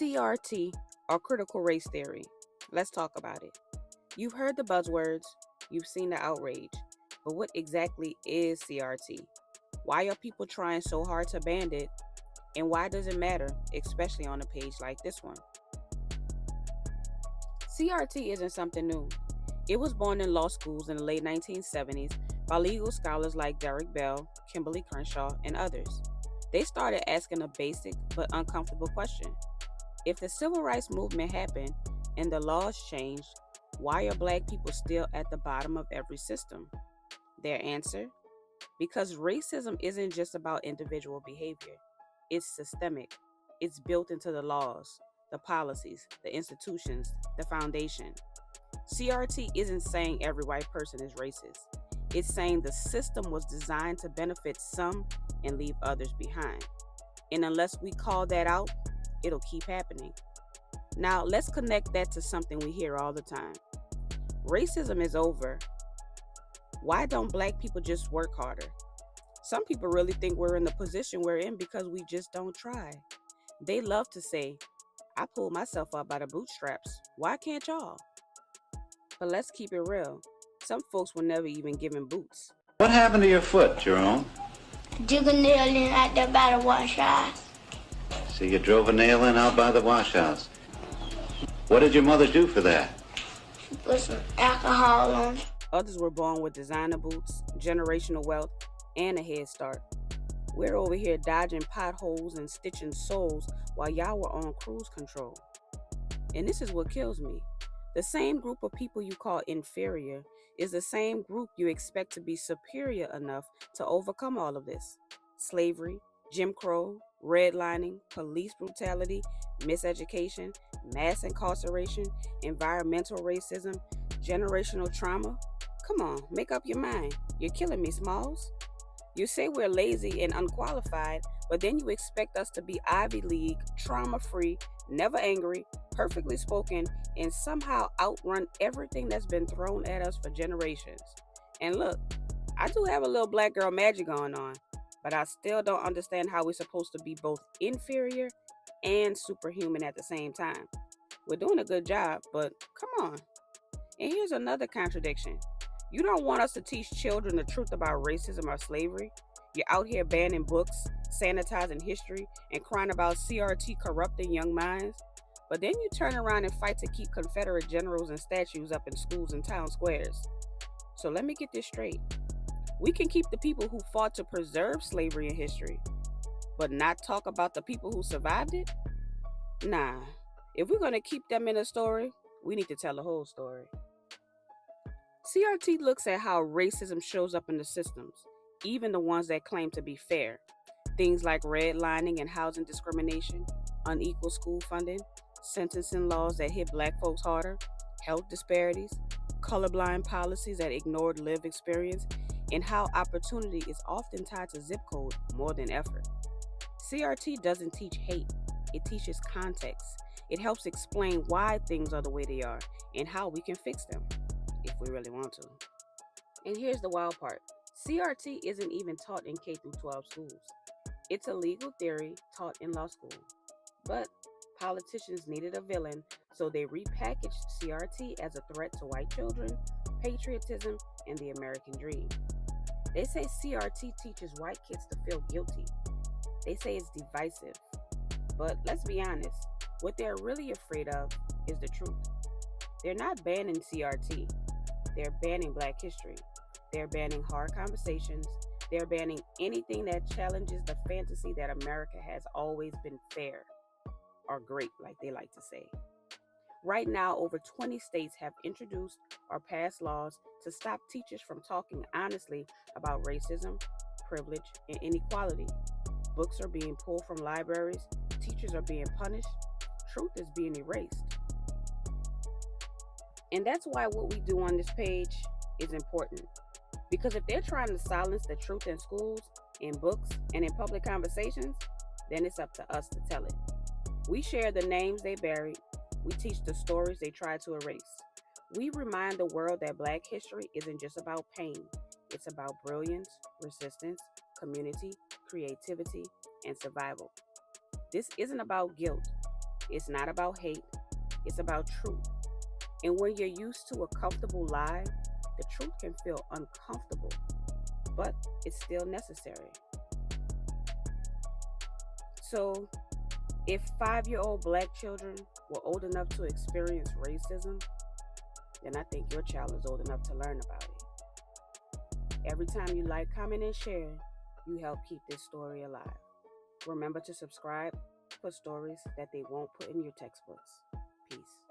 CRT, or critical race theory. Let's talk about it. You've heard the buzzwords, you've seen the outrage, but what exactly is CRT? Why are people trying so hard to ban it? And why does it matter, especially on a page like this one? CRT isn't something new. It was born in law schools in the late 1970s by legal scholars like Derek Bell, Kimberly Crenshaw, and others. They started asking a basic but uncomfortable question. If the civil rights movement happened and the laws changed, why are black people still at the bottom of every system? Their answer? Because racism isn't just about individual behavior, it's systemic. It's built into the laws, the policies, the institutions, the foundation. CRT isn't saying every white person is racist. It's saying the system was designed to benefit some and leave others behind. And unless we call that out, it'll keep happening. Now, let's connect that to something we hear all the time. Racism is over. Why don't black people just work harder? Some people really think we're in the position we're in because we just don't try. They love to say, I pulled myself up by the bootstraps. Why can't y'all? But let's keep it real. Some folks were never even given boots. What happened to your foot, Jerome? Dig a nail in out there by the wash house. So you drove a nail in out by the wash house. What did your mother do for that? She put some alcohol on it. Others were born with designer boots, generational wealth, and a head start. We're over here dodging potholes and stitching soles while y'all were on cruise control. And this is what kills me. The same group of people you call inferior is the same group you expect to be superior enough to overcome all of this. Slavery, Jim Crow, redlining, police brutality, miseducation, mass incarceration, environmental racism, generational trauma. Come on, make up your mind. You're killing me, Smalls. You say we're lazy and unqualified, but then you expect us to be Ivy League, trauma-free, never angry, perfectly spoken, and somehow outrun everything that's been thrown at us for generations. And look, I do have a little black girl magic going on, but I still don't understand how we're supposed to be both inferior and superhuman at the same time. We're doing a good job, but come on. And here's another contradiction. You don't want us to teach children the truth about racism or slavery. You're out here banning books, sanitizing history, and crying about CRT corrupting young minds. But then you turn around and fight to keep Confederate generals and statues up in schools and town squares. So let me get this straight. We can keep the people who fought to preserve slavery in history, but not talk about the people who survived it? Nah. If we're going to keep them in a story, we need to tell the whole story. CRT looks at how racism shows up in the systems, even the ones that claim to be fair. Things like redlining and housing discrimination, unequal school funding, sentencing laws that hit black folks harder, health disparities, colorblind policies that ignored lived experience, and how opportunity is often tied to zip code more than effort. CRT doesn't teach hate, it teaches context. It helps explain why things are the way they are and how we can fix them, if we really want to. And here's the wild part. CRT isn't even taught in K through 12 schools. It's a legal theory taught in law school. But politicians needed a villain, so they repackaged CRT as a threat to white children, patriotism, and the American dream. They say CRT teaches white kids to feel guilty. They say it's divisive. But let's be honest, what they're really afraid of is the truth. They're not banning CRT. They're banning black history. They're banning hard conversations. They're banning anything that challenges the fantasy that America has always been fair or great, like they like to say. Right now, over 20 states have introduced or passed laws to stop teachers from talking honestly about racism, privilege, and inequality. Books are being pulled from libraries, teachers are being punished, truth is being erased. And that's why what we do on this page is important. Because if they're trying to silence the truth in schools, in books, and in public conversations, then it's up to us to tell it. We share the names they buried. We teach the stories they tried to erase. We remind the world that Black history isn't just about pain. It's about brilliance, resistance, community, creativity, and survival. This isn't about guilt. It's not about hate, it's about truth. And when you're used to a comfortable lie, the truth can feel uncomfortable, but it's still necessary. So, if 5-year-old black children were old enough to experience racism, then I think your child is old enough to learn about it. Every time you like, comment, and share, you help keep this story alive. Remember to subscribe for stories that they won't put in your textbooks. Peace.